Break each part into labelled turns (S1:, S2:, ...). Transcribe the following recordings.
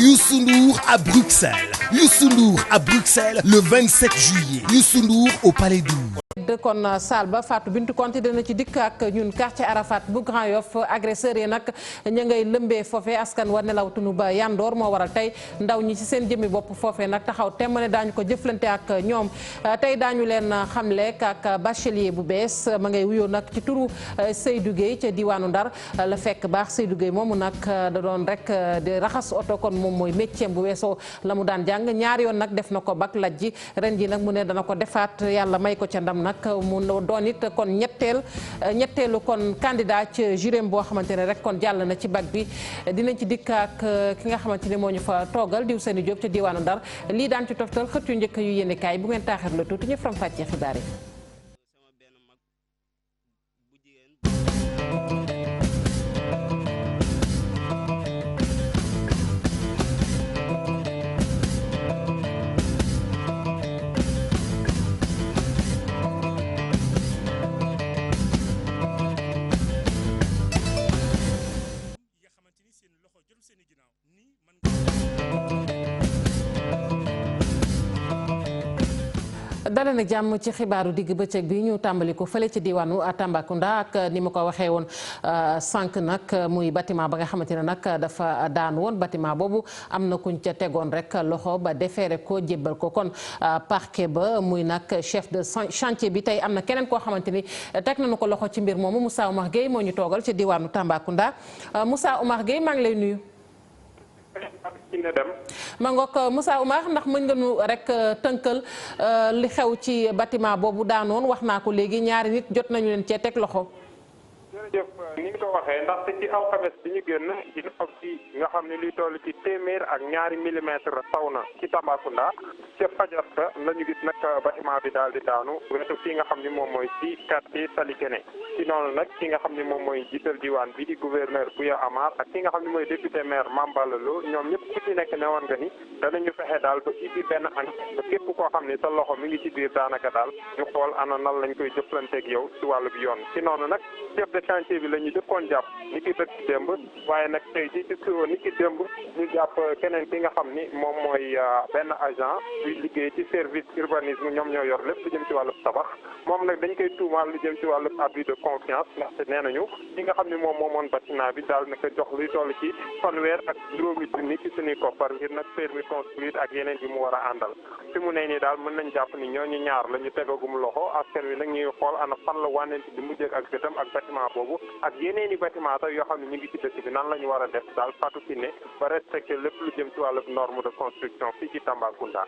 S1: Youssou Ndour à Bruxelles. Youssou Ndour à Bruxelles le 27 juillet. Youssou Ndour au Palais 12.
S2: kon saal ba Fatou Bintou Konté dina ci dikk ak ñun quartier Arafat bu Grand Yoff agresseurs yi nag ña ngay lëmbee foofee askan wa nelawtunu ba yandoor moo waral tey ndaw ñi ci seen jëmmi bopp foofee nag taxaw temm ne daañu ko jëflante ak ñoom tey daañu leen xamle ak bachelier bu bees ma ngay wuyoo nag ci turu Seydou Gueye ca diwaanu Ndar la fekk baax Seydou Gueye moomu nag da doon rek di raxas oto kon moom mooy métier bu weesoo la mu daan jàng ñaari yoon nag def na ko bak laj ji ren ji nag mu ne dana ko defaat yàlla may ko ca ndam nag mu doon it kon ñetteelu kon candidat ci juróom boo xamante ne rek kon jàll na ci bac bi dinañ ci dikk ak ki nga xamante ne moo ñu fa toogal diw seeni Diop ca diwaanu Ndar lii daan ci toftal xët yu njëkk yu yéene kaay bu ngeen taaxir la tuuti ñu faram fàccee xibaar yi. dale na jàmm ci xibaaru digg bëccëg bi ñu tàmbali ko fële ci diwaanu Tambacounda ak ni ma ko waxee woon sànq nag muy bâtiment ba nga xamante ne nag dafa daan woon bâtiment boobu am na kuñ ca tegoon rek loxo ba defeere ko jébbal ko kon parquet ba muy nag chef de chantier bi tey am na keneen koo xamante ni teg nañu ko loxo ci mbir moomu Moussa Oumar Gueye moo ñu toogal ci diwaanu Tambacounda Moussa Oumar Gueye maa ngi lay nuyu. ma ngoog Moussa Oumar ndax mën nga nu rek tënkal li xew ci bâtiment boobu daanoon wax naa ko léegi ñaari nit jot nañu leen cee teg loxo.
S3: jërëjëf ni nga ko waxee ndaxte ci alxames bi ñu génn dina am ci nga xam ne luy toll ci téeméer ak ñaari millimètre taw na ci Tambacounda ca fajar sa la ñu gis nag bâtiment bi daal di daanu wetu fii nga xam ni moom mooy ci quartier Salikene ci noonu nag ki nga xam ni moom mooy jiital diwaan bi di gouverneur Bouya Amar ak ki nga xam ni mooy député maire Mame Balla Lo ñoom ñëpp ku ci nekk ne woon nga ni danañu fexe daal ba ibbi benn enquête ba képp koo xam ni sa loxo mi ngi ci biir daanaka daal ñu xool ana nan lañ koy jëflanteeg yow ci wàllu bi yoon ci noonu nag chef de chantier bi la ñu dëkkoon jàpp ni ki dëkk démb waaye nag tey ji ci suba ni ki démb ñu jàpp keneen ki nga xam ni moom mooy benn agent buy liggéey ci service urbanisme ñoom ñoo yor lépp lu jëm ci wàllu tabax moom nag dañ koy tuumaal lu jëm ci wàllu abus de confiance ndaxte nee nañu ki nga xam ni moom moomoon bâtiment bi daal naka jox luy toll ci fanweer ak juróomi junni ci suñuy koppar ngir nag permis construire ak yeneen yi mu war a àndal fi mu ne nii daal mën nañ jàpp ni ñooñu ñaar la ñu tegagum loxo askan wi nag ñuy xool ana fan la wànnent di mujjee ak gëtam ak bâtiment boobu ak yeneen i bâtiment sax yoo xam ne ñu ngi ci dëkk bi nan la ñu war a def daal Fatou Kiné ba respecté lépp lu jëm ci wàllu norme de construction fii ci Tambacounda.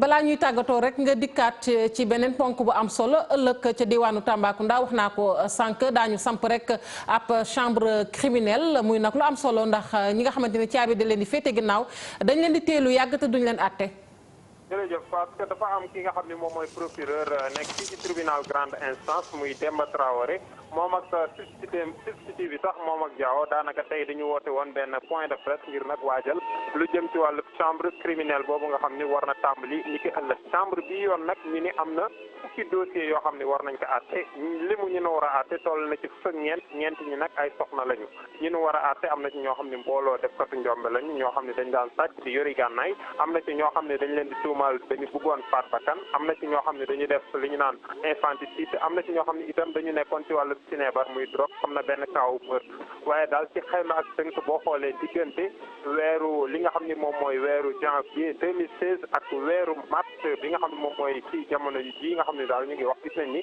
S2: balaa ñuy tàggatoo rek nga dikkaat ci beneen ponk bu am solo ëllëg ca diwaanu Tambacounda wax naa ko sànq daañu samp rek ab chambre criminelle muy nag lu am solo ndax ñi nga xamante ne caabi da leen di féete ginnaaw dañ leen di teelu yàgg te duñ leen àtte.
S3: jërëjëf parce que dafa am ki nga xam ne moom mooy procureur nekk fii ci tribunal grande instance muy Demba Traoré moom ak substitut bi sax moom ak Diawo daanaka tey dañu woote woon benn point de presse ngir nag waajal lu jëm ci wàllu chambre criminelle boobu nga xam ni war na tàmbali ni ki ëllëg chambre bi yoon nag ñu ni am na fukki dossier yoo xam ne war nañ ko àtte limu ñu nu war a àtte toll na ci fukk ñeent ñi nag ay soxna lañu ñu nu war a àtte am na ci ñoo xam ne mbooloo def katu njombe lañu ñoo xam ne dañ daan sàcc di yori gànnaay am na ci ñoo xam ne dañ leen di tuumaal dañu bëggoon faat bakkan am na ci ñoo xam ne dañu def li ñu naan infanticide am na ci ñoo xam ne itam dañu nekkoon ci wàllu sinébar muy drogue am na benn kaawu meurtre waaye daal ci xayma ak tënk boo xoolee diggante weeru li nga xam ne moom mooy weeru janvier 2016 ak weeru mars bi nga xam ne moom mooy ci jamono ji nga xam ne daal ñu ngi wax gis nañ ni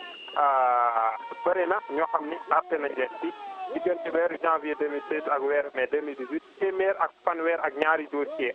S3: bëri na ñoo xam ni àtte nañ leen ci diggante weeru janvier 2016 ak weeru mai 2018 téeméer ak fanweer ak ñaari dossier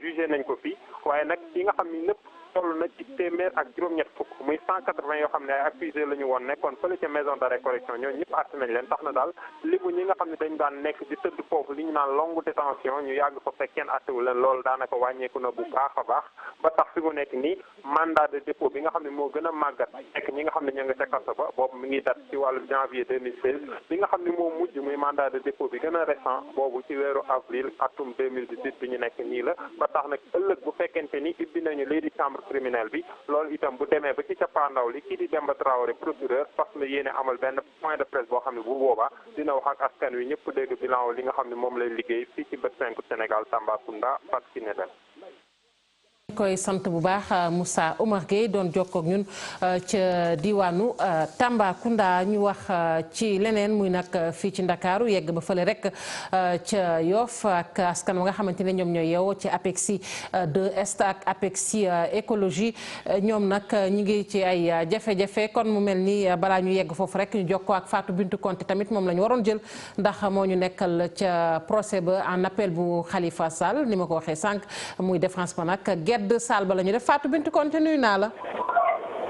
S3: jugé nañ ko fii waaye nag yi nga xam ni lépp toll na ci téeméer ak juróom-ñett fukk muy 180 yoo xam ne ay accusé la ñu woon nekkoon fële ca maison d'arrêt correction ñooñu ñëpp àtte nañ leen tax na daal limu ñi nga xam ne dañ daan nekk di tëdd foofu li ñu naan longue détention ñu yàgg fa fekk kenn àttewu leen loolu daanaka wàññeeku na bu baax a baax ba tax fi mu nekk nii mandat de dépôt bi nga xam ne moo gën a màggat nekk ñi nga xam ne ñoo nga ca kaso ba boobu mi ngi dat ci wàllu janvier 2016 bi nga xam ne moo mujj muy mandat de dépôt bi gën a récent boobu ci weeru avril atum 2018 bi ñu nekk nii la ba tax nag ëllëg bu fekkente ni ibbi nañu lii di chambre criminel bi loolu itam bu demee ba ci cappaandaw li kii di Demba Traoré procureur fas na yéene amal benn point de presse boo xam ne bu boobaa dina wax ak askan wi ñëpp dégg bilan li nga xam ne moom lay liggéey fii ci bët 5 Sénégal Tambacounda Fatou Kiné Deme.
S2: koy sant bu baax Moussa Omar Gueye doon jokkoo ak ñun ca diwaanu Tambacounda ñu wax ci leneen muy nag fii ci Ndakaaru yegg ba fële rek ca Yoff ak askan wa nga xamante ne ñoom ñooy yeewoo ci APEXI 2Est ak APEXI écologie ñoom nag ñi ngi ci ay jafe-jafe kon mu mel ni balaa ñu yegg foofu rek ñu jokkoo ak Fatou Bintou Konté tamit moom la ñu waroon jël ndax moo ñu nekkal ca procès ba en appel bu Khalifa Sall ni ma ko waxee sànq muy défense ba nag de Sall ba la ñu def Fatou Bintou Konté nuyu naa la.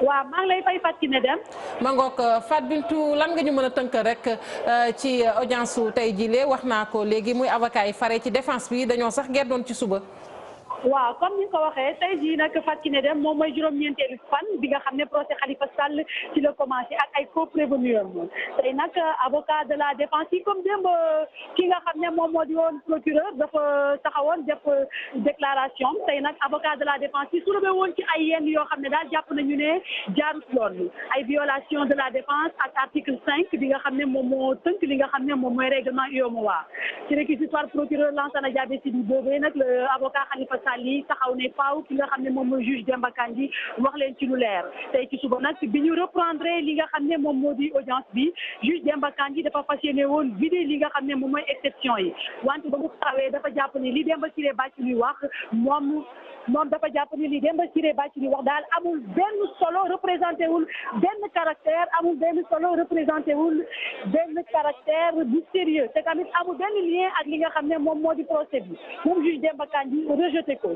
S4: waaw maa ngi lay fay Fatou Kiné Deme.
S2: ma ngoog Fatou Bintou lan nga ñu mën a tënk rek ci audience su tey jii wax naa ko léegi muy avocat yi fare ci défense bi dañoo sax geddoon ci suba.
S4: waaw comme ni nga ko waxee tey jii nag Fatou Kiné Deme moom mooy juróom-ñeenteelu fan bi nga xam ne procès Khalifa Sall ci la commencé ak ay co-prévenus am tey nag avocat de la défense yi comme démb ki nga xam ne moom moo di woon procureur dafa taxawoon def déclaration tey nag avocat de la défense yi soulevé woon ci ay yenn yoo xam ne daal jàpp nañu ne jaarut yoon ay violation de la défense ak article 5 bi nga xam ne moom moo tënk li nga xam ne moom mooy règlement UEMOA ci réquisitoire procureur Lansana Diaby Sy boobee nag le avocat Khalifa Sall li taxaw ne faaw ki nga xam ne moom mooy juge Demba Kandji wax leen ci lu leer tey ci suba nag bi ñu reprendre li nga xam ne moom moo di audience bi juge Demba Kandji dafa fas yéene woon vidé li nga xam ne moom mooy exception yi wante ba mu taxawee dafa jàpp ni li Demba Ciré Bathily wax moom dafa jàpp ni li Demba Ciré Bathily wax daal amul benn solo représenté wul benn caractère amul benn solo représenté wul benn caractère bu sérieux te tamit amul benn lien ak li nga xam ne moom moo di procès bi moom juge Demba Kandji rejeté ko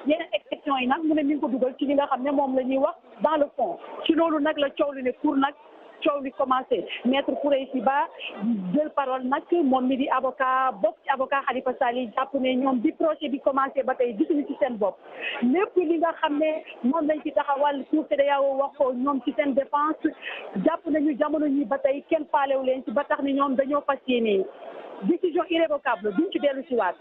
S4: yeneen exception yi nag mu ne mi ngi ko dugal ci li nga xam ne moom la ñuy wax dans le fond ci loolu nag la coow li ne pour nag coow li commencé maître Khoureychi Ba jël parole nag moom mi di avocat bokk ci avocat Khalifa Sall yi jàpp ne ñoom bi procès bi commencé ba tey gisuñu ci seen bopp lépp li nga xam ne moom lañ ci taxawal Cour CEDEAO wax ko ñoom ci seen défense jàpp nañu jamono ñi ba tey kenn faalewu leen ci ba tax ni ñoom dañoo fas yéene décision irrévocable duñ ci dellu si waat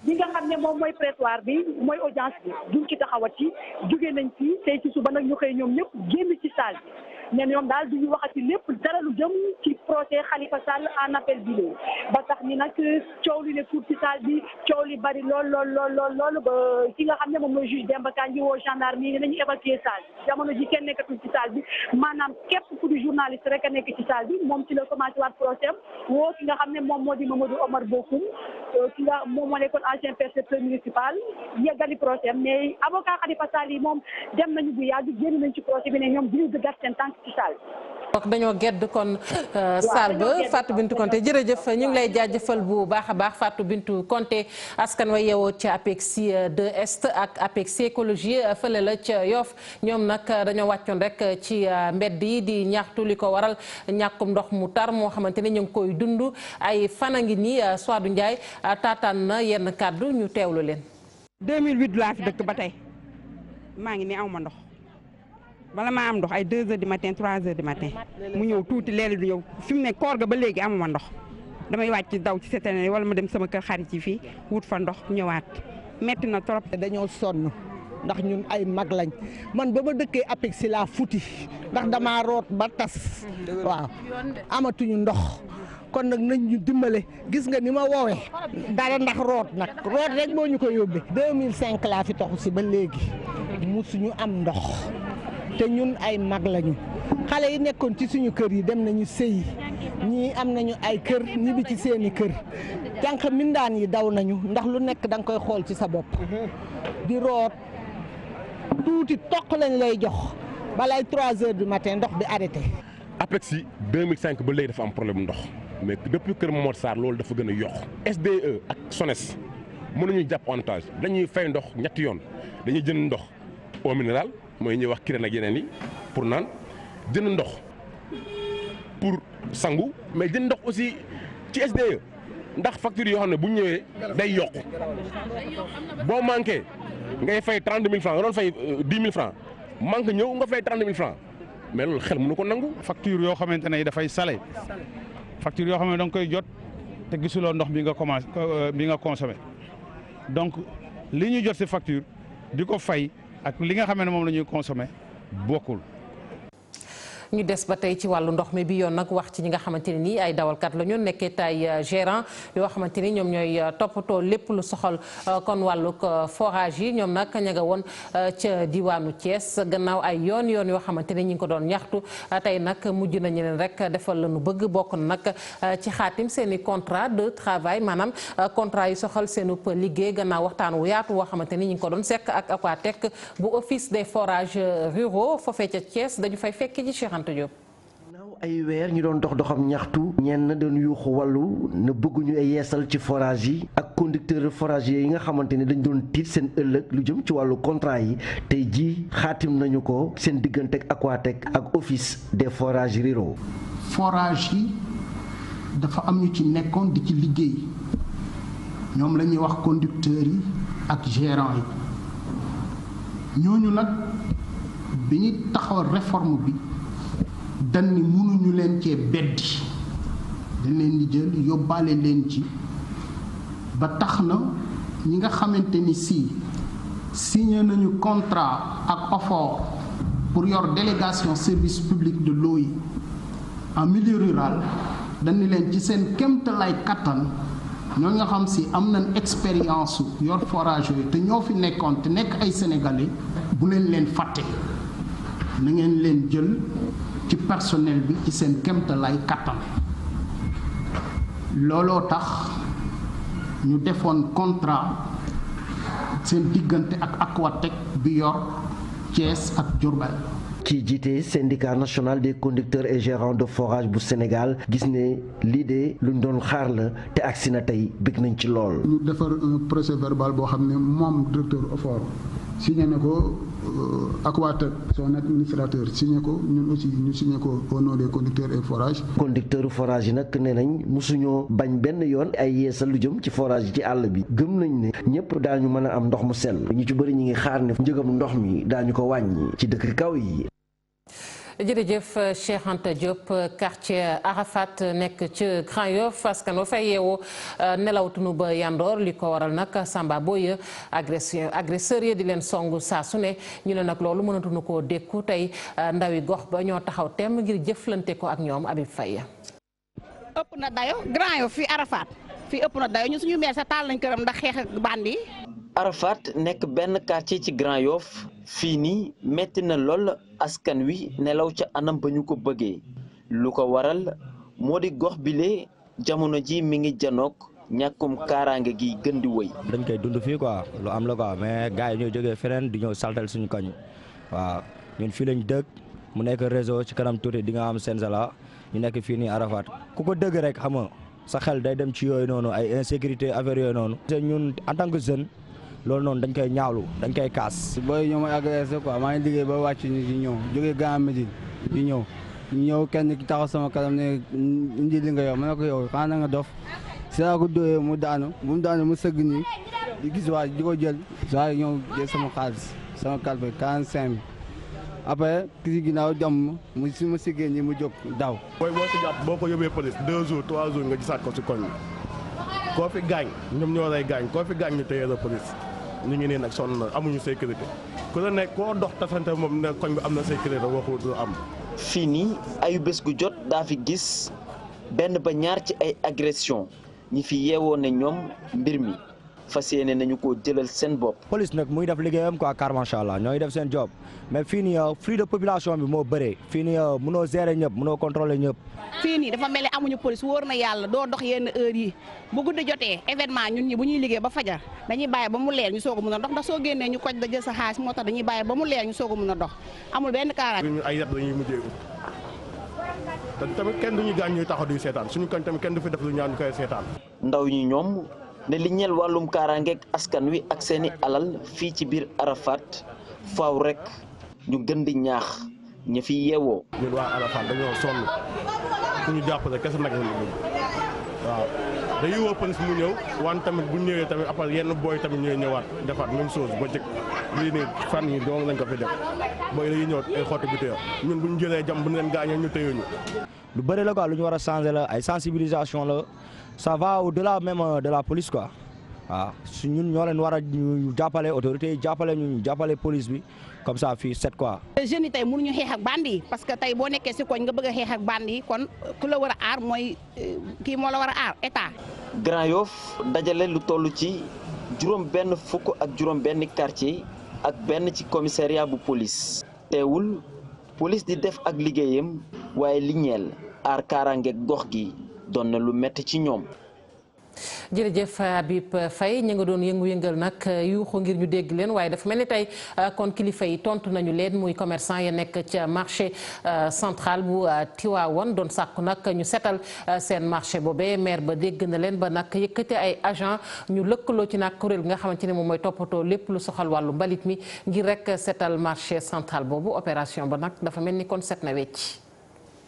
S4: li nga xam ne moom mooy prétoire bi mooy audience bi duñ ci taxawati jóge nañ ci tey ci suba nag ñu xëy ñoom ñëpp génn ci salle bi ne ñoom daal duñu waxati lépp dara lu jëm ci procès Khalifa Sall en appel bi ba tax ni nag coow li ne pour ci salle bi coow li bari lool ba ki nga xam ne moom mooy juge Demba Kandji woo gendarme yi nañu évacuer salle bi jamono ji kenn nekkatul ci salle bi maanaam képp ku di journaliste rek a nekk ci salle bi moom ci la commencé waat procès woo ki nga xam ne moom moo di Mamadou Omar Bokoum ki nga moom moo nekkoon ancien percepteur municipal yeggali procès mais avocat Khalifa Sall yi moom dem nañu bu yàgg génn nañ ci procès bi ne ñoom duñu dëggat seen tànk ci salle
S2: donc dañoo gedd kon saal ba Fatou Bintou Konté jërëjëf ñu ngi lay jaajëfal bu baax a baax Fatou Bintou Konté askan wa yeewoo ci APEXI 2Est ak APEXI écologie fële la ca Yoff ñoom nag dañoo wàccoon rek ci mbedd yi di ñaxtu li ko waral ñàkkum ndox mu tar moo xamante ne ñu ngi koy dund ay fan a ngi nii Souadou Ndiaye taataan na yenn kàddu ñu teewlu leen.
S5: 2008 laa fi dëkk ba tey maa ngi nii aw ma ndox. bala maa am ndox ay 2 heures du matin 3 heures du matin mu ñëw tuuti léeg du ñëw fi mu ne koor ga ba léegi amuma ndox damay wàcc daw ci setene wala ma dem sama kër xarit yi fii wut fa ndox ñëwaat metti na trop.
S6: dañoo sonn ndax ñun ay mag lañ man ba ma dëkkee APEXI laa futi ndax damaa root ba tas waaw amatuñu ndox kon nag nañ ñu dimbale gis nga ni ma woowee dara ndax root rek moo ñu ko yóbbee 2005 laa fi taxu si ba léegi musuñu am ndox te ñun ay mag lañu xale yi nekkoon ci suñu kër yi dem nañu sëyi ñii am nañu ay kër ñibbi ci seeni kër jànq mindaan yi daw nañu ndax lu nekk da nga koy xool ci sa bopp di root tuuti toq lañ lay jox balay 3 heures du matin ndox bi arrêté.
S7: APEXI 2005 ba léegi dafa am problème ndox mais depuis Kër Momar Sarr loolu dafa gën a yokk SDE ak SONES mënuñu jàpp en otage dañuy fay ndox ñetti yoon dañuy jënd ndox eau minérale mooy ñuy wax Kirène ak yeneen yi pour naan jënd ndox pour sangu mais jënd ndox aussi ci SDE ndax facture yoo xam ne bu ñu ñëwee day yokk boo manqué ngay fay 30 000 francs nga doon fay 10 000 francs manque ñëw nga fay 30 000 francs mais loolu xel mënu ko nangu.
S8: facture yoo xamante ne dafay salé facture yoo xam ne da nga koy jot te gisuloo ndox bi nga commencé bi nga consommé donc li ñu jot si facture di ko fay ak li nga xam ne moom la ñuy consommer bokkul.
S2: ñu des ba tey ci wàllu ndox mi bi yoon nag wax ci ñi nga xamante ne nii ay dawalkat la ñu nekkee tay gérant yoo xamante ni ñoom ñooy toppatoo lépp lu soxal kon wàllug forage yi ñoom nag ña nga woon ca diwaanu Thiès gannaaw ay yoon yoo xamante ni ñi ngi ko doon ñaxtu tey nag mujj nañu leen rek defal la nu bëgg bokk na nag ci xaatim seen i contrat de travail maanaam contrat yi soxal seenu liggéey gannaaw waxtaan wu yaatu woo xamante ni ñi ngi ko doon sekk ak Aquatech bu office des forages ruraux foofee ca Thiès dañu fay fekk ci Cheikh
S9: naaw ay weer ñu doon doxam ñaxtu ñenn doon yuuxu wàllu na bëgguñu ay yeesal ci forage yi ak conducteur forage yi nga xamante ne dañ doon tiit seen ëllëg lu jëm ci wàllu contrat yi tey jii xaatim nañu ko seen diggante ak Aquatech ak office des forages ruraux.
S10: forage yi dafa am ñu ci nekkoon di ci liggéey ñoom la ñuy wax conducteurs yi ak gérants yi ñooñu nag bi ñu taxawal réforme bi. dan ni mënuñu leen cee beddi dañ leen di jël yóbbaale leen ci ba tax na ñi nga xamante ni signé nañu contrat ak OFOR pour yor délégation service public de l'eau yi en milieu rural dañ ni leen ci seen kéemtalaay kattan ñoo nga xam si am nañ expérience yor forage yooyu te ñoo fi nekkoon te nekk ay sénégalais bu leen fàtte na ngeen leen jël ci personnel bi ci seen kéemtalaay kattan looloo tax ñu defoon contrat seen diggante ak Aquatech bi yor Thiès ak Diourbel.
S9: ci jiite syndicat national des conducteurs et gérants de forage bu Sénégal gis ne lii de luñ doon xaar la te agsi na tey bëgg nañ ci lool.
S10: ñu defar un procès verbal boo xam ne moom directeur OFOR signé na ko Aquatech son administrateur signé ko ñun aussi ñu signé ko au nom des conducteurs et forage.
S9: conducteur forage yi nag nee nañ mosuñoo bañ benn yoon ay yeesal lu jëm ci forage yi ci àll bi gëm nañ ne ñëpp daañu mën a am ndox mu sell ñu ci bëri ñu ngi xaar ne njëgam ndox mi daañu ko wàññi ci dëkk kaw yi.
S2: jërëjëf Cheikh Anta Diop quartier Arafat nekk ci Grand Yoff askan wa fay yeewoo nelawtunu ba yandoor li ko waral nag Samba Boye agresseur yi di leen song saa su ne ñu ne nag loolu mënatuñu koo dékku tey ndawi gox ba ñoo taxaw temm ngir jëflante ko ak ñoom Habib Faye.
S11: ëpp na dayo Grand Yoff fii Arafat fii ëpp na dayo ñu suñu meer sa taal nañ këram ndax xeex ak bandi.
S12: Arafat nekk benn quartier ci Grand Yoff fii nii metti na lool askan wi nelaw ca anam ba ñu ko bëggee lu ko waral moo di gox bile jamono ji mi ngi janook ñàkkum kaaraange gi gën di wëy.
S13: dañ koy dund fii quoi lu am la quoi mais gars yi ñooy jógee feneen di ñëw saltal suñu koñ waaw ñun fii lañ dëkk mu nekk réseau ci kanam tuuti di nga am Senzala ñu nekk fii nii Arafat ku ko dëgg rek xam nga sa xel day dem ci yooyu noonu ay insécurité affaire yooyu noonu. ñun en tant que jeune. loolu noonu dañ koy ñaawlu dañ koy kaas.
S14: booy ñoo may agressé quoi maa ngi liggéey ba wàcc ni di ñëw jógee Grand Médine di ñëw kenn ki taxaw sama kanam ne indi li nga yow ma ne ko yow xanaa nga dof si laa ko dóoree mu daanu bu mu daanu mu sëgg nii di gis waa di ko jël saa ñëw jël sama xaalis sama calpe 45 après ki si ginnaaw dem mu si ma siggee nii mu jóg daw.
S7: booy boo si jàpp boo ko yóbbee police 2 jours 3 jours nga gisaat ko si koñ bi koo fi gaañ ñoom ñoo lay gaañ koo fi gaañ ñu téye la police. ñu ngi nii nag sonn na amuñu sécurité ku la nekk koo dox tasante moom ne koñ bi am na sécurité waxu du am.
S12: fii nii ayu bés gu jot daa fi gis benn ba ñaar ci ay agression ñi fi yeewoo ne ñoom mbir mi fas yéene nañu koo jëlal seen bopp.
S13: police nag muy def liggéeyam quoi car macha allah ñooy def seen job mais fii nii flux de population bi moo bëree fii nii mënoo gérer ñëpp mënoo contrôler ñëpp.
S11: fii nii dafa mel ni amuñu police wóor na yàlla doo dox yenn heure yi bu guddi jotee événement ñun ñi bu ñuy liggéey ba fajar dañuy bàyyi ba mu leer ñu soog a mën a dox ndax soo génnee ñu koj da jël sa xaalis moo tax dañuy bàyyi ba mu leer ñu soog a mën a dox amul benn kaaraange.
S7: ñun ay yat dañuy mujjee ut te tamit kenn duñu gaañ ñuy taxaw di seetaan suñu koñ tamit kenn du fi def lu ñaan ñu koy seetaan.
S12: ndaw ñi ñoom ne li ñeel wàllum kaaraangeeg askan wi ak seeni alal fii ci biir Arafat faaw rek ñu gën di ñaax ña fi yeewoo.
S7: ñun waa Arafat dañoo sonn ku ñu jàppale kese nag ñu bëgg waaw dañuy woo police mu ñëw wante tamit bu ñëwee tamit après yenn booy tamit ñooy ñëwaat defaat même chose ba jëkk lii nii fan yi doon lañ ko fi def booy dañuy ñëw ay xottu bi téye ñun bu ñu jëlee jam bu ñu leen gaañee ñu téye ñu.
S13: lu bëri la quoi lu ñu war a changer la ay sensibilisation la ça va au-delà même de la police quoi waaw su ñun ñoo leen war a ñu jàppale autorités yi jàppale ñu jàppale police bi comme ça fii set quoi.
S11: jeunes yi tey mënuñu xeex ak bandi yi parce que tey boo nekkee si koñ nga bëgg a xeex ak bandi yi kon ku la war a aar mooy kii moo la war a aar état.
S12: Grand Yoff dajale lu toll ci juróom-benn fukk ak juróom-benn quartier ak benn ci commissariat bu police. teewul police di def ak liggéeyam waaye li ñeel aar kaaraange gox gi doon na lu metti ci ñoom.
S2: jërëjëf Habib Faye ñu nga doon yëngu-yëngal nag yuuxu ngir ñu dégg leen waaye dafa mel ni tey kon kilifa yi tontu nañu leen muy commerçant ya nekk ca marché central bu Tivaouane doon sàkku nag ñu setal seen marché boobee maire ba dégg na leen ba nag yëkkate ay agent ñu lëkkaloo ci nag kuréel gi nga xamante ne moom mooy toppatoo lépp lu soxal wàllu mbalit mi ngir rek setal marché central boobu opération ba nag dafa mel ni kon set na wecc.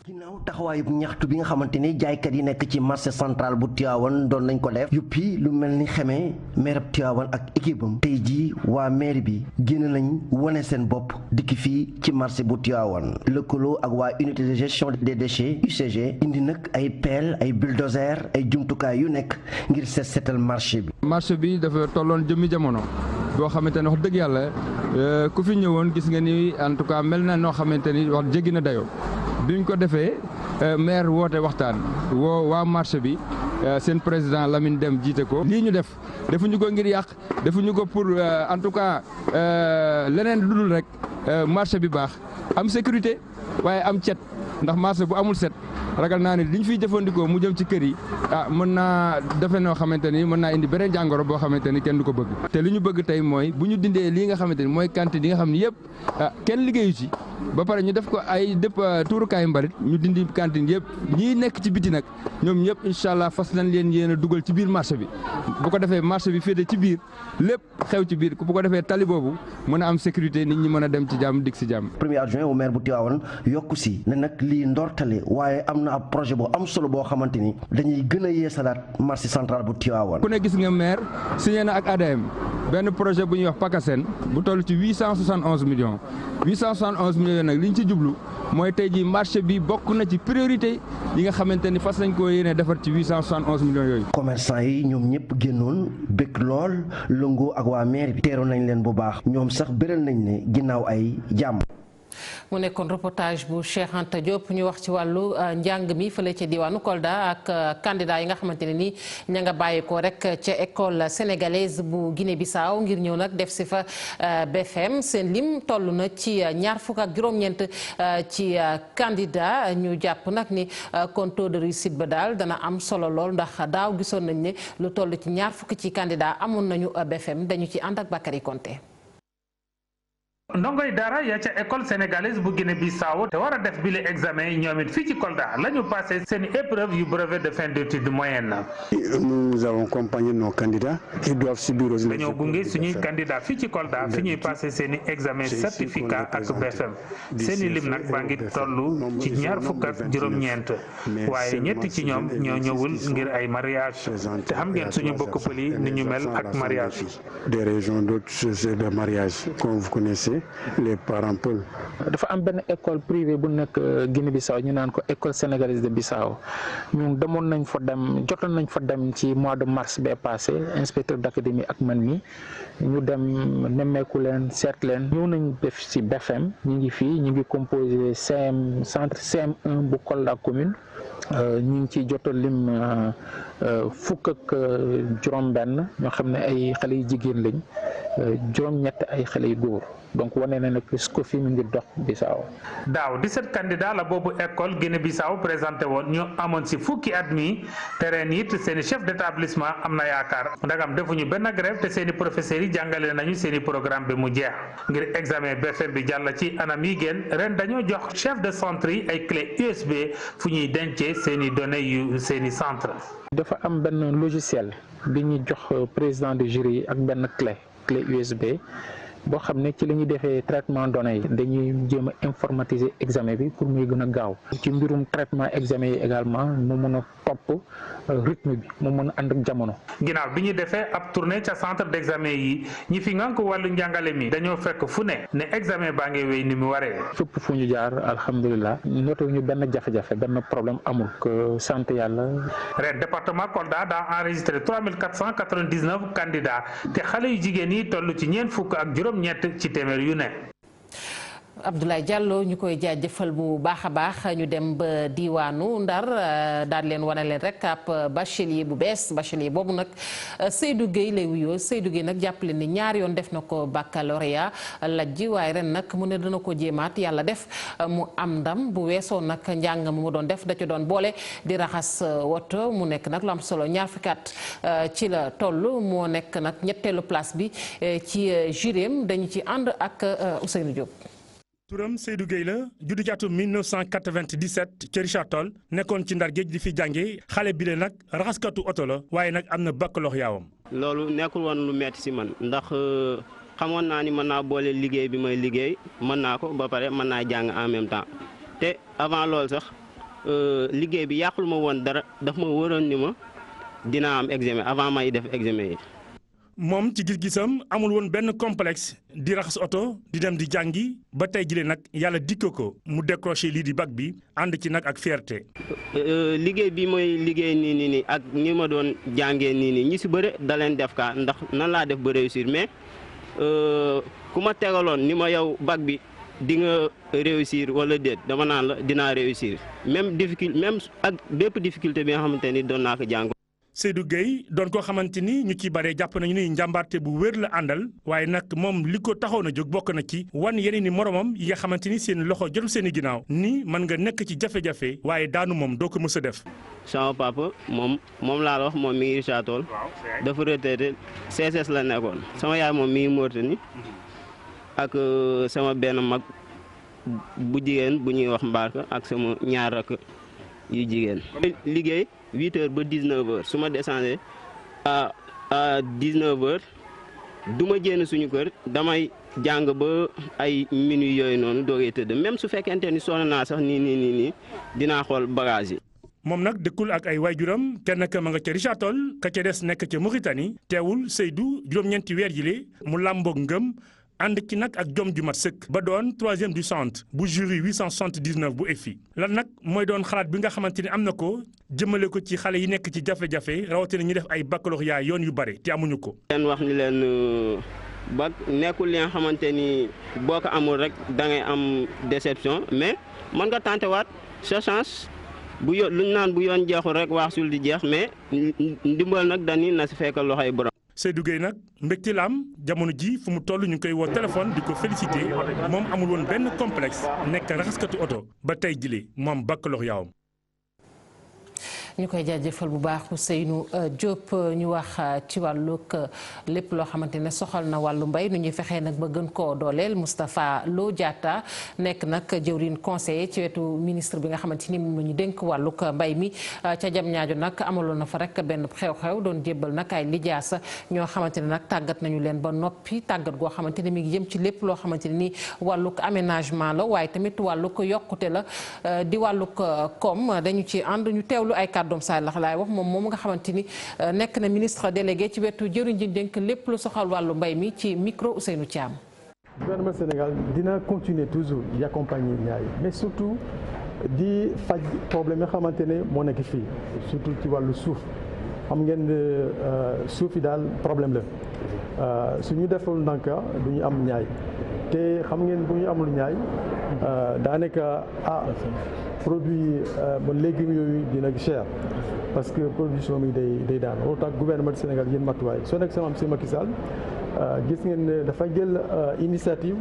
S9: ginnaaw taxawaayub ñaxtu bi nga xamante ni jaaykat yi nekk ci marché central bu Tivaouane doon nañ ko def yuppi lu mel ni xamee maire bu Tivaouane ak équipe am tey jii waa maire bi génn nañ wane seen bopp dikki fii ci marché bu Tivaouane lëkkaloo ak waa unité de gestion des déchets UCG indi nag ay pelle ay bulldozer ay jumtukaay yu nekk ngir setal marché bi.
S15: marché bi dafa tolloon jëmmi jamono boo xamante ne wax dëgg yàlla ku fi ñëwoon gis nga ni en tout cas mel na noo xamante ni wax jéggi na dayoo. biñ ko defee maire woote waxtaan woo waa marché bi seen président Lamine Dem jiite ko. lii ñu def defuñu ko ngir yàq defuñu ko pour en tout cas leneen lu dul rek marché bi baax am sécurité waaye am cet ndax marché bu amul set ragal naa ne liñ fiy jëfandikoo mu jëm ci kër yi mën naa defe noo xamante ni mën naa indi beneen jàngoro boo xamante ni kenn du ko bëgg. te li ñu bëgg tey mooy bu ñu dindee lii nga xamante ni mooy cantine yi nga xam ni yëpp kenn liggéeyu ci. ba pare ñu def ko ay dëpp tuurukaayu mbalit ñu dindi cantine yëpp ñii nekk ci biti nag ñoom ñëpp incha allah fas nañ leen yéen a dugal ci biir marché bi bu ko defee marché bi féete ci biir lépp xew ci biir bu ko defee tali boobu mën a am sécurité nit ñi mën a dem ci jàmm dig si jàmm.
S9: premier adjoint au maire bu Tivaouane yokku si ne nag lii ndortale waaye am na ab projet bu am solo boo xamante ni dañuy gën a yeesalaat marché central bu Tivaouane.
S15: ku ne gis nga maire signé na ak ADM benn projet bu ñuy wax PACASEN bu toll ci 871 millions 871 millions nag li ñu ci jublu mooy tey jii marché bi bokk na ci priorité yi nga xamante ni fas nañ ko yéene defar ci 871 millions yooyu.
S9: commerçant yi ñoom ñëpp génnoon bëgg lool lëngoo ak waa maire bi teeroon nañ leen bu baax ñoom sax bëral nañ ne ginnaaw ay jàmm.
S2: mu nekkoon reportage bu Cheikh Anta Diop ñu wax ci wàllu njàng mi fële ca diwaanu Kolda ak candidat yi nga xamante ne nii ña nga bàyyeekoo rek ca école sénégalaise bu Guinée Bissau ngir ñëw nag def si fa BFM seen lim toll na ci ñaar fukk ak juróom-ñeent ci candidat ñu jàpp nag ni kon taux de réussite ba daal dana am solo lool ndax daaw gisoon nañ ne lu toll ci ñaar fukk ci candidat amoon nañu BFM dañu ci ànd ak Bakary Konté.
S16: ndongoy dara ya ca école sénégalaise bu Guinée Bissau te war a def bile examen yi ñoom it fii ci Kolda la ñu passé seen épreuve yu brevet de fin d'études moyenne.
S17: nous avons accompagné nos candidats qui doivent subir aussi.
S16: dañoo gunge suñuy candidat fii ci Kolda fi ñuy passé seen i examen certificat ak BFM seen i lim nag baa ngi toll ci ñaar fukk ak juróom-ñeent waaye ñetti ci ñoom ñoo ñëwul ngir ay mariage te xam ngeen suñu bokk pël yi ni ñu mel ak mariage.
S17: des régions d'autres c'est de mariage comme vous connaissez. les parents Peul.
S18: dafa am benn école privée bu nekk Guinée Bissau ñu naan ko école sénégalaise de Bissau ñun demoon nañ fa dem jotoon nañ fa dem ci mois de mars bee passé inspecteur d'académie ak man mi ñu dem nemmeeku leen seet leen ñëw nañ def ci BFM ñu ngi fii ñu ngi composé centre CM1 bu Kolda commune ñu ngi ci jot a lim fukk ak juróom-benn ñoo xam ne ay xale yu jigéen lañ juróom-ñett ay xale yu góor donc wane na ne que fi mu ngi dox Bissau.
S16: daaw 17 candidats la boobu école Guinée Bissau présenté woon ñu amoon si fukki at mi te ren it seen i chef d'établissement am na yaakaar ndagam defuñu benn grève te seen i professeurs yi jàngale nañu seen i programme bi mu jeex ngir examen BFM bi jàll ci anam yi gën ren dañoo jox chef de centre yi ay clé USB fu ñuy dencee seen i données yu seen i centre.
S18: dafa am benn logiciel bi ñu jox président de jury yi ak benn clé USB boo xam ne ci la ñuy defee traitement données yi dañuy jéem a informatiser examen bi pour muy gën a gaaw ci mbirum traitement examen yi également mu mën a topp rythme bi mu mën a ànd ak jamono.
S16: ginnaaw bi ñu defee ab tournée ca centre d'examen yi ñi fi ngànk wàllu njàngale mi dañoo fekk fu ne examen baa ngi wéy ni mu waree.
S18: fépp fu ñu jaar alhamdulilah noté ñu benn jafe-jafe benn problème amul que sant yàlla.
S16: ren département Kolda daa enregistré 3499 candidats te xale yu jigéen yi toll ci ñeent fukk ak juróom-ñett ci téeméer yu ne.
S2: Abdoulaye Diallo ñu koy jaajëfal bu baax a baax ñu dem ba diwaanu Ndar daal leen wane leen rek ab bachelier bu bees bachelier boobu nag Seydou Gueye lay wuyoo Seydou Gueye nag jàppale ni ñaari yoon def na ko baccalauréat lajji waaye ren nag mu ne dana ko jéemaat yàlla def mu am ndam bu weesoo nag njàng mu doon def da ci doon boole di raxas woto mu nekk nag lu am solo ñaar fukki at ci la toll moo nekk nag ñetteelu place bi ci juréem dañu ci ànd ak Ousseynou Diop.
S19: turam Seydou Gueye la juddu ci atum 1997 ci Richard Toll nekkoon ci Ndar géej di fi jànge xale bi le nag raxaskatu oto la waaye nag am na baccalauréat yaawam.
S20: loolu nekkul woon lu metti ci man ndax xamoon naa ni mën naa boole liggéey bi may liggéey mën naa ko ba pare mën naa jàng en même temps te avant loolu sax liggéey bi yàqul ma woon dara daf ma wóoroon ni ma dinaa am examen avant may def examen yi.
S19: moom ci gis-gisam amul woon benn complexe di raxas oto di dem di jàngi ba tey jile nag yàlla dikk ko mu décroché lii di bac bi ànd ci nag ak fierté.
S20: liggéey bi mooy liggéey nii ak ñi ma doon jàngee nii ñi si bëre da leen def kaa ndax nan laa def ba réussir mais ku ma tegaloon ni ma yow bac bi di nga réussir wala déet dama naan la dinaa réussir même ak bépp difficulté bi nga xamante ni doon naa ko jàng.
S19: Seydou Gueye doon koo xamante ni ñu ci bare jàpp nañu ni njàmbaarte bu wér la àndal waaye nag moom li ko taxoon a jóg bokk na ci wan yeneen i moromam yi nga xamante ni seen loxo jotul seen i ginnaaw ni mën nga nekk ci jafe-jafe waaye daanu moom doo ko mës a def.
S20: sama papa moom laa la wax moom mi ngi Richard Toll dafa retraité CSS la nekkoon sama yaay moom mi ngi Mauritanie ak sama benn mag bu jigéen bu ñuy wax Mbarka ak sama ñaar rakk yu jigéen. liggéey 8h ba 19h su ma descendé à 19h du ma génn suñu kër damay jàng ba ay minuit yooyu noonu doogay tëdd même su fekkente ni sonn naa sax nii dinaa xool bagage yi.
S19: moom nag dëkkul ak ay waajuram kenn ka ma nga ca Richard Toll ka ca des nekk ca Mauritanie teewul Seydou juróom-ñeenti weer yile mu làmboog ngëm. ànd ci nag ak jom ju mat sëkk ba doon 3e du centre bu jury 879 bu EFI lan nag mooy doon xalaat bi nga xamante ni am na ko jëmale ko ci xale yi nekk ci jafe-jafe rawatina ñu def ay baccalauréat yoon yu bare te amuñu ko.
S20: leen wax ni leen bac nekkul li nga xamante ni boo ko amul rek da ngay am déception mais mën nga tenter waat sa chance bu luñ naan bu yoon jeexul rek wax sul di jeex mais ndimbal nag dañuy na si fekk loxoy borom.
S19: Seydou Gueye nag mbégte la am jamono ji fu mu toll ñu koy woo téléphone di ko félicité moom amul woon benn complexe nekk raxaskatu oto ba tey jile moom baccalauréat am.
S2: ñu koy jaajëfal bu baax Ousseynou Diop ñu wax ci wàllug lépp loo xamante ne soxal na wàllu mbay nu ñuy fexee nag ba gën koo dooleel Moustapha Lo Diatta nekk nag jëwriñ conseiller ci wetu ministre bi nga xamante ni moom la ñu dénk wàllug mbay mi ca jam ñaajo nag amaloon na fa rek benn xew-xew doon jébbal nag ay lijaasa ñoo xamante ne nag tàggat nañu leen ba noppi tàggat goo xamante ne mi ngi jëm ci lépp loo xamante ne ni wàllug aménagement la waaye tamit wàllug yokkute la di wàllug koom dañu ci ànd ñu teewlu ay doom saa lax laay wax moom nga xamante ni nekk na ministre délégué ci wetu jëriñ ji dénk lépp lu soxal wàllu mbay mi ci micro Ousseynou Thiam.
S21: gouvernement Sénégal dina continuer toujours di accompagner ñaay mais surtout di faj problème yi xamante ne moo nekk fii surtout ci wàllu suuf xam ngeen suuf yi daal problème la su ñu deful ndànka du ñu am ñaay te xam ngeen bu ñu amul ñaay daanaka produit ba légumes yooyu dina cher parce que production bi day daan loolu tax gouvernement du Sénégal yéen matuwaay son excellence monsieur Macky Sall gis ngeen ne dafa jël initiative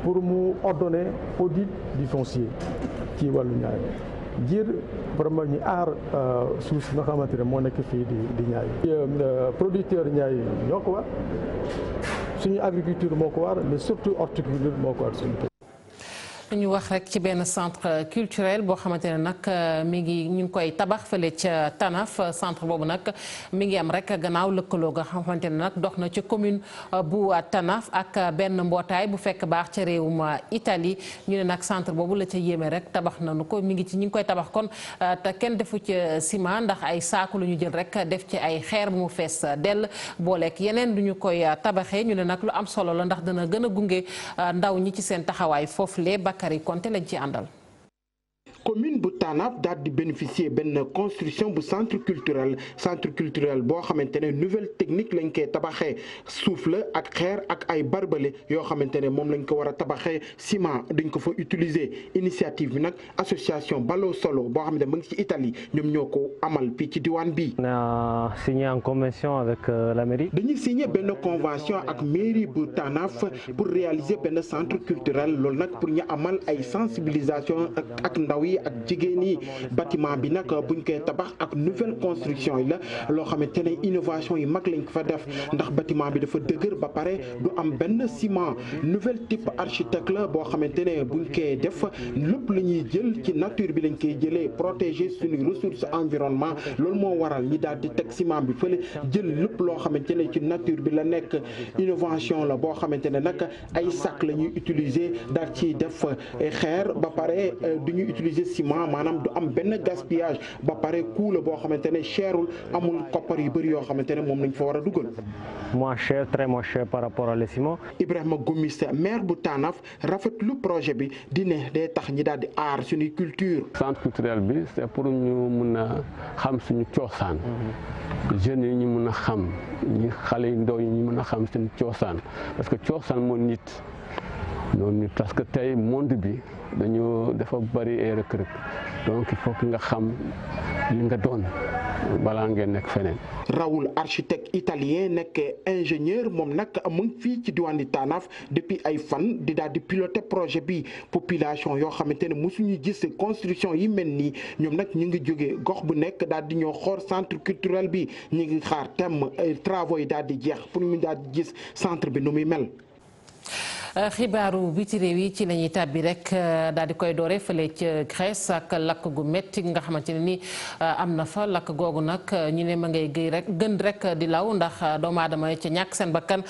S21: pour mu ordonner audit du foncier ci wàllu ñaay ngir vraiment ñu aar suuf si nga xamante ne moo nekk fii di ñaay producteur ñaay ñoo ko war suñu agriculture moo ko war mais surtout horticulture moo ko war suñu
S2: ñu wax rek ci benn centre culturel boo xamante ne nag ñu ngi koy tabax fële ca Tanaf centre boobu nag mi ngi am rek gannaaw lëkkaloo nga xamante ne nag dox na ci commune bu Tanaf ak benn mbootaay bu fekk baax ca réewum Italie ñu ne nag centre boobu la ca yéeme rek tabax nañu ko mi ngi ci ñi ngi koy tabax kon te kenn defu ci ciment ndax ay saaku la ñu jël rek def ci ay xeer bu mu fees dell booleek yeneen du ñu koy tabaxee ñu ne nag lu am solo la ndax dana gën a gunge ndaw ñi ci seen taxawaay foofu lee Bakary Konté lañ ci àndal.
S1: commune bu Tanaf daal di bénéficier benn construction bu centre culturel boo xamante ne nouvelle technique lañ koy tabaxee suuf la ak xeer ak ay barbelé yoo xamante ne moom lañ ko war a tabaxee ciment dañ ko fa utiliser initiative bi nag association Ballo Solo boo xam ne mu ngi ci Italie ñoom ñoo ko amal fii ci diwaan bi.
S22: On a signé une convention avec la mairie.
S1: dañuy signé benn convention ak mairie bu Tanaf pour réaliser benn centre culturel loolu nag pour ñu amal ay sensibilisation ak ndaw yi ak jigéen yi bâtiment bi nag buñ koy tabax ak nouvelle construction yi la loo xamante ne innovation yi mag lañ ko fa def ndax bâtiment bi dafa dëgër ba pare du am benn ciment nouvelle type architecte la boo xamante ne buñ koy def lépp la ñuy jël ci nature bi lañ koy jëlee protéger suñu ressource environnement loolu moo waral ñi daal di teg ciment bi fële jël lépp loo xamante ne ci nature bi la nekk innovation la boo xamante ne nag ay sac la ñuy utiliser daal ci def xeer ba pare du ñuy utiliser ciment maanaam du am benn gaspillage ba pare coût la boo xamante ne cherul amul koppar yu bëri yoo xamante ne moom lañ fa war a dugal.
S22: moins cher très moins cher par rapport à le ciment.
S1: Ibrahima Gomis maire bu Tanaf rafetlu projet bi di ne day tax ñi daal di aar suñuy culture.
S23: centre culturel bi c'est pour ñu mun a xam suñu coosaan. jeunes yi ñu mun a xam ñi xale yu ndaw yi ñu mun a xam suñu coosaan parce que coosaan moo nit noonu parce que tey monde bi dañoo dafa bari ay rëkk-rëkk donc il faut que nga xam li nga doon balaa ngeen nekk feneen.
S1: Raoul architecte italien nekk ingénieur moom nag mu ngi fii ci diwaan di Tanaf depuis ay fan di daal di piloter projet bi population yoo xamante ne mosuñu gis construction yi mel nii ñoom nag ñu ngi jógee gox bu nekk daal di ñoo xool centre culturel bi ñu ngi xaar thème travaux yi daal di jeex pour ñu daal di gis centre bi nu muy mel.
S2: xibaaru biti réew yi ci la ñuy tàbbi rek daal di koy doore fële ca Grèce ak lakk gu métti nga xamante ne ni am na fa lakk googu nag ñu ne ma ngay gën rek di law ndax doomu aadama ca ñàkk seen bakkan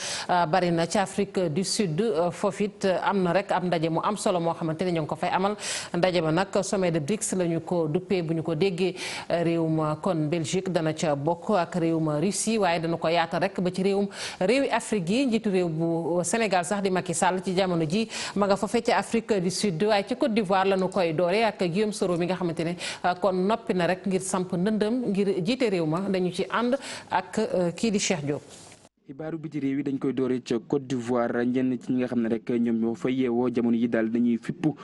S2: bari na ci Afrique du Sud foofu it am na rek ab ndaje mu am solo moo xamante ne ñoo ngi ko fay amal ndaje ba nag sommet de BRICS la ñu ko duppee bu ñu ko déggee réewum kon Belgique dana ca bokk ak réewum Russie waaye dana ko yaata rek ba ci réewi Afrique yi njiitu réew bu Sénégal sax di Macky Sall ci jamono ji ma nga fa fecc Afrique du Sud waaye ci Côte d'Ivoire la ñu koy doore ak Guillaume Soro mi nga xamante ne kon noppi na rek ngir samp ndëndëm ngir jiite réew ma dañu ci ànd ak kii di Cheikh Diop.
S24: xibaaru biti réew yi dañ koy doore ca Côte d'Ivoire ñenn ci ñi nga xam ne rek ñoom ñoo fa yeewoo jamono yi daal dañuy fippu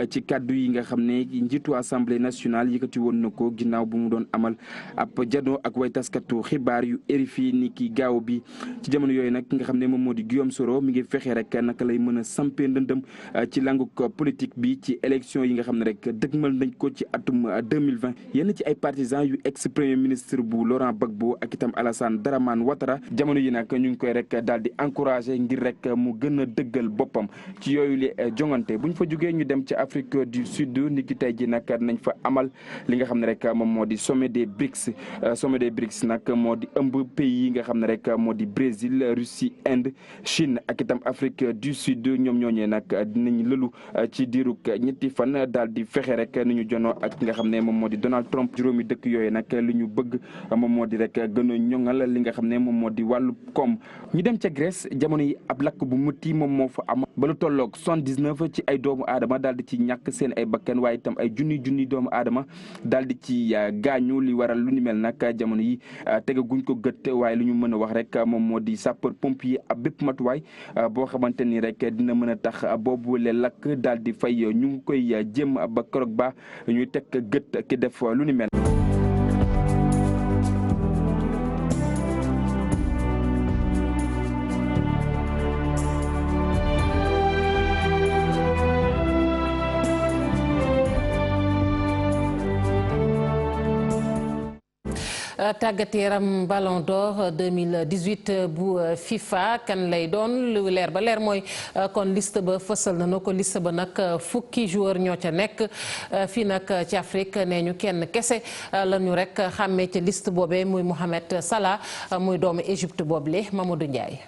S24: ci kàddu yi nga xam ne njiitu assemblée nationale yëkkati woon na ko ginnaaw bu mu doon amal ab janoo ak way taskatu xibaar yu RFI ni ki gaaw bi ci jamono yooyu nag ki nga xam ne moom moo di Guillaume Soro mi ngi fexe rek naka lay mën a sampee ndëndëm ci langu politique bi ci élection yi nga xam ne rek dëgmal nañ ko ci atum 2020 yenn ci ay partisans yu ex premier ministre bu Laurent Gbagbo ak itam Alassane Dramane Ouattara jamono yi nag ñu ngi koy rek daal di encouragé ngir rek mu gën a dëggal boppam ci yooyu li jongante bu ñu fa jógee ñu dem ci Afrique du Sud ni ki tey ji nag nañ fa amal li nga xam ne rek moom moo di sommet des BRICS sommet des BRICS nag moo di ëmb pays yi nga xam ne rek moo di Brésil Russie Inde Chine ak itam Afrique du Sud ñoom ñooñee nag dinañ lëlu ci diirug ñetti fan daal di fexe rek ni ñu jonoo ak ki nga xam ne moom moo di Donald Trump juróomi dëkk yooyu nag li ñu bëgg moom moo di rek gën a ñoŋal li nga xam ne moom moo di wàllu koom ñu dem ca Grèce jamono yi ab lakk bu mutti moom moo fa am ba lu tolloog 79 ci ay doomu aadama daal di ci ñàkk seen ay bakkan waaye itam ay junni doomu aadama daal di ci gaañu li waral lu ni mel nag jamono yi tegaguñ ko gët waaye lu ñu mën a wax rek moom moo di sapeur pompier ab bépp matuwaay boo xamante ni rek dina mën a tax boobu le lakk daal di fay ñu ngi koy jéem ba keroog ba ñuy teg gët ki def lu ni mel.
S2: tàggat yaram Ballon d'Or 2018 bu FIFA kan lay doon lu leer ba leer mooy kon liste ba fësal nañu ko liste ba nag fukki joueur ñoo ca nekk fii nag ci Afrique nee ñu kenn kese la ñu rek xàmmee ca liste boobee muy Mohamed Salah muy doomu Égypte boobule Mamadou Ndiaye.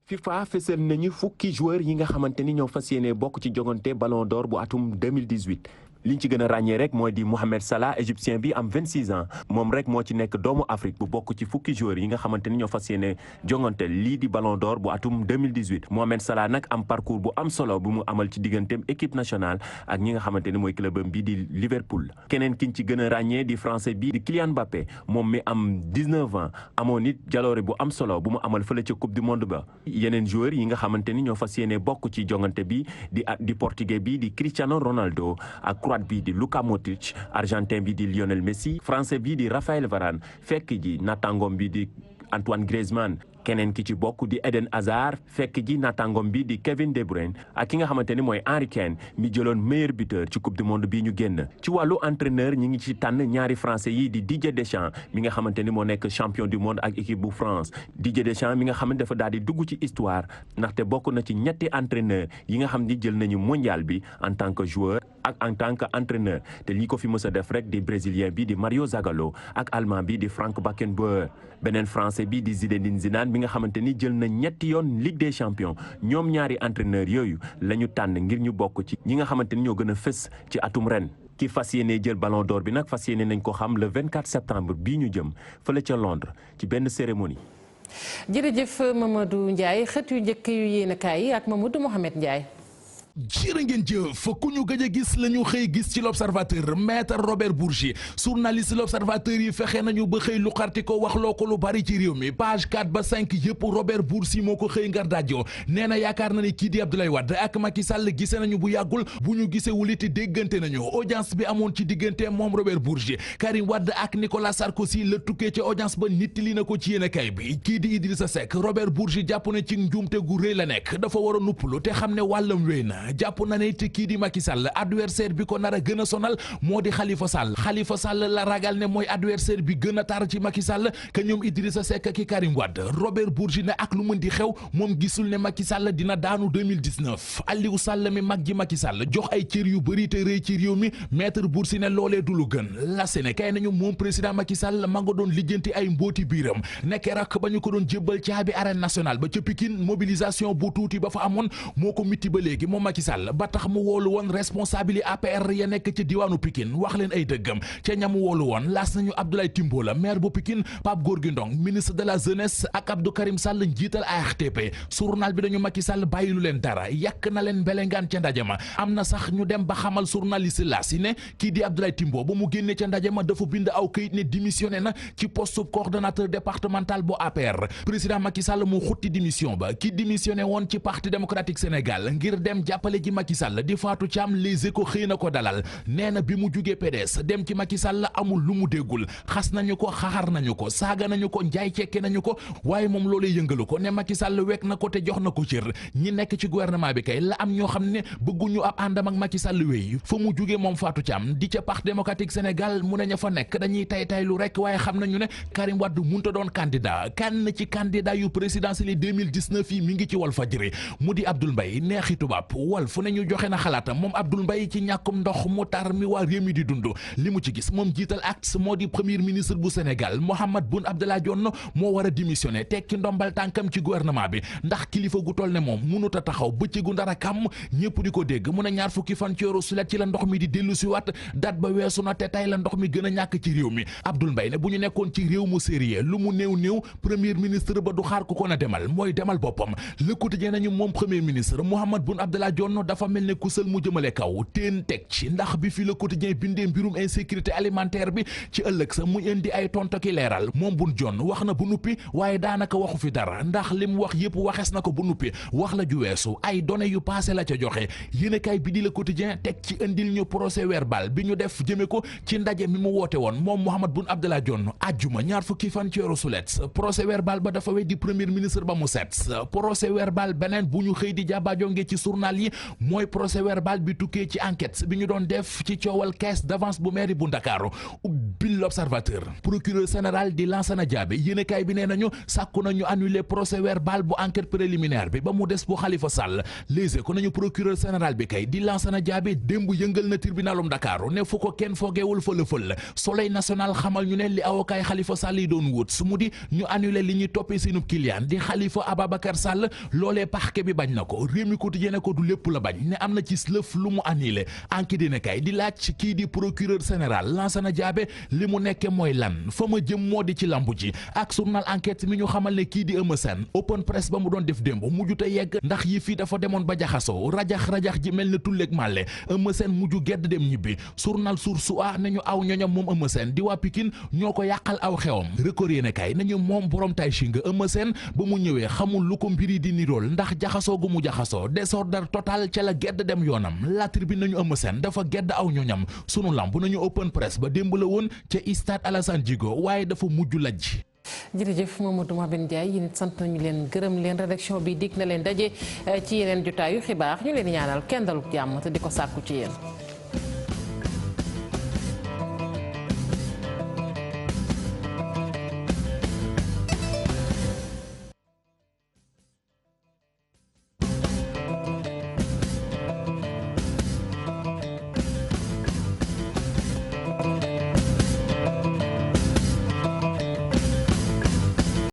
S3: FIFA fësal nañu fukki joueur yi nga xamante ni ñoo fas yéene bokk ci jogante Ballon d'Or bu atum 2018. liñ ci gën a ràññee rek mooy di Mohamed Salah égyptien bi am 26 ans moom rek moo ci nekk doomu Afrique bu bokk ci fukki joueurs yi nga xamante ni ñoo fas yéene jongante lii di Ballon d'Or bu atum 2018 Mohamed Salah nag am parcours bu am solo bu mu amal ci digganteem équipe nationale ak ñi nga xamante ni mooy clubam bi di Liverpool. keneen kiñ ci gën a ràññee di français bi di Kylian Mbappé moom mi am 19 ans amoon nit jaloore bu am solo bu mu amal fële ca coupe du monde ba. yeneen joueurs yi nga xamante ni ñoo fas yéene bokk ci jongante bi di portugais bi di Cristiano Ronaldo ak bi di Luka Modric argentin bi di Lionel Messi français bi di Raphaël Varane fekk ji nattangom bi di Antoine Griezmann keneen ki ci bokk di Eden Hazard fekk ji nattangom bi di Kevin De Bruyne ak ki nga xamante ni mooy Harry Kane mi jëloon meilleur buteur ci coupe du monde bii ñu génn. ci wàllu entraîneur ñi ngi ci tànn ñaari français yi di Didier Deschamps mi nga xamante ni moo nekk champion du monde ak équipe bu France Didier Deschamps mi nga xamante dafa daal di dugg ci histoire ndaxte bokk na ci ñetti entraîneur yi nga xam ni jël nañu mondial bi en tant que joueur ak en tant que entraîneur te lii ko fi mës a def rek di brésilien bi di Mario Zagallo ak allemand bi di Frank Beckenbauer beneen français bi di Zinedine Zidane bi nga xamante ni jël na ñetti yoon Ligue des champions ñoom ñaari entraîneur yooyu la ñu tànn ngir ñu bokk ci ñi nga xamante ni ñoo gën a fës ci atum ren. ki fas yéene jël Ballon d'Or bi nag fas yéene nañ ko xam le 24 septembre bii ñu jëm fële ca Londres ci benn cérémonie.
S2: jërëjëf Mamadou Ndiaye xët yu njëkk yu yéenekaay yi ak Mamadou Mohamed Ndiaye.
S4: jërë ngeen jëf ku ñu gëj a gis la ñu xëy gis ci l'observateur maître Robert Bourgi journaliste l'observateur yi fexe nañu ba xëy lu xarti ko waxloo ko lu bari ci réew mi page 4 ba 5 yëpp Robert Bourgi moo ko xëy ngar dajjo nee na yaakaar na ni kii di Abdoulaye Wade ak Macky Sall gise nañu bu yàggul bu ñu gisewul it déggante nañu audience bi amoon ci diggante moom Robert Bourgi Karim Wade ak Nicolas Sarkozy la tukkee ci audience ba nit li na ko ci yéenekaay bi kii di Idrissa Seck Robert Bourgi jàpp na ci njuumte gu rëy la nekk dafa war a nuppalu te xam ne wàllam wéy na jàpp na ne te kii di Macky Sall adversaire bi ko nar a gën a sonal moo di Khalifa Sall la ragal ne mooy adversaire bi gën a tar ci Macky Sall ka ñoom Idrissa Seck ki Karim Wade Robert Bourgi ne ak lu mën di xew moom gisul ne Macky Sall dina daanu 2019 Aliou Sall mi mag ji Macky Sall jox ay cër yu bëri te rëy ci réew mi maître Bourgi ne loolee du lu gën la sene kay nañu moom président Macky Sall ma nga doon lijjanti ay mbooti biiram nekkee rak ba ñu ko doon jébbal caabi arène nationale ba ca Pikine mobilisation bu tuuti ba fa amoon moo ko mitti ba léegi moom Macky Sall ba tax mu woolu woon responsable APR ya nekk ci diwaanu Pikine wax leen ay dëggam ca ñamu woolu woon laas nañu Abdoulaye Timbo la maire bu Pikine Pape Gorgui Ndong ministre de la jeunesse ak Abdou Karim Sall njiital ARTP journal bi dañu Macky Sall bàyyilu leen dara yàq na leen belengaan ca ndaje ma am na sax ñu dem ba xamal journaliste laas yi ne kii di Abdoulaye Timbo ba mu génnee ca ndaje ma dafa bind aw këyit ne démissionné na ci poste coordonnateur départemental bu APR président Macky Sall mu xutti démission ba ki démissionné woon ci parti démocratique Sénégal ngir dem jàppale ji Macky Sall di Fatou Thiam Les Échos xëy na ko dalal nee na bi mu jugee PDS dem ci Macky Sall amul lu mu déggul xas nañu ko xaxar nañu ko saaga nañu ko njaay cekke nañu ko waaye moom loolee yëngalu ko ne Macky Sall wekk na ko te jox na ko cër ñi nekk ci gouvernement bi kay la am ñoo xam ne bëgguñu ab àndam ak Macky Sall wéy fa mu jugee moom Fatou Thiam di ca parti démocratique Sénégal mu ne ña fa nekk dañuy tay lu rek waaye xam nañu ne Karim Wade munta doon candidat kan ci candidat yu présidentiel 2019 yi mi ngi ci Walfadjri mu di Abdoul Mbaye neexi tubaab Walf ne ñu joxe na xalaatam moom Abdoul Mbaye ci ñàkkum ndox mu tar mi waa réew mi di dund li mu ci gis moom jiital acte moo di premier ministre bu Sénégal Mahammed Boun Abdallah Dionne moo war a démissionner tekki ndombal tànkam ci gouvernement bi ndax kilifa gu toll ne moom mënut a taxaw bëccëgu ndara kàmm ñëpp di ko dégg mu ne ñaar fukki fan ci weeru sulet ci la ndox mi di dellu si waat date ba weesu na te tay la ndox mi gën a ñàkk ci réew mi Abdoul Mbaye ne bu ñu nekkoon ci réew mu sérieux lu mu néew premier ministre ba du xaar ku ko na demal mooy demal boppam Le Quotidien nañu moom premier ministre Mahammed Boun Abdallah Dionne dafa mel ne kusal mu jëmale kaw teen teg ci ndax bi fi Le Quotidien bindee mbirum insécurité alimentaire bi ci ëllëg sa mu indi ay tontu ki leeral moom Boun Dionne wax na bu nuppi waaye daanaka waxu fi dara ndax li mu wax yëpp waxees na ko bu nuppi wax la ju weesu ay données yu passé la ca joxe yéenekaay bi di Le Quotidien teg ci indil ñu procès verbal bi ñu def jëme ko ci ndaje mi mu woote woon moom Mahammed Boun Abdallah Dionne ajjuma ñaar fukki fan ci weeru sulet procès verbal ba dafa weddi premier ministre ba mu set procès verbal beneen bu ñu xëy di jàbbaajonge ci journal yi yi mooy procès verbal bi tukkee ci enquête bi ñu doon def ci coowal caisse d'avance bu mairie bu Ndakaaru ubbil l'Observateur. procureur général di Lansana Diabe yéenekaay bi nee nañu sàkku nañu annuler procès verbal bu enquête préliminaire bi ba mu des bu Khalifa Sall. léegi ko nañu procureur général bi kay di Lansana Diabe démb yëngal na tribunalum Ndakaaru ne fu ko kenn foogeewul fël-fël Soleil national xamal ñu ne li avocat Khalifa Sall yi doon wut su mu di ñu annuler li ñuy toppee seenub client di Khalifa Ababacar Sall loolee parquet bi bañ na ko Rewmi Quotidien ne ko du lépp la bañ ne am na ci lëf lu mu annulé enquête dina kay di laaj kii di procureur général Lansana Diabe li mu nekke mooy lan fa ma jëm moo di ci lambu ji ak journal enquête mi ñu xamal ne kii di Eumeu Sène open press ba mu doon def démb mujjut a yegg ndax yi fii dafa demoon ba jaxasoo rajax ji mel ne tulleeg màlle Eumeu Sène mujju gedd dem ñibbi journal Source A nañu aw ñoñam moom Eumeu Sène di waa Pikine ñoo ko yàqal aw xewam Record yéene kay nañu moom borom tay shinga Eumeu Sène ba mu ñëwee xamul lu ko mbiri di nirool ndax jaxasoo gu mu jaxasoo désordre total ca la gedd dem yoonam La Tribune nañu Eumeu Sène dafa gedd aw ñoñam sunu lamb nañu open press ba démb la woon ca stade Alassane Djigo waaye dafa mujj lajj.
S2: jërëjëf Mamadou Mabène Ndiaye yéen it sant nañu leen gërëm leen rédaction bi dig na leen daje ci yeneen jotaayu xibaar ñu leen ñaanal kenn daluk jàmm te di ko sàkku ci yéen.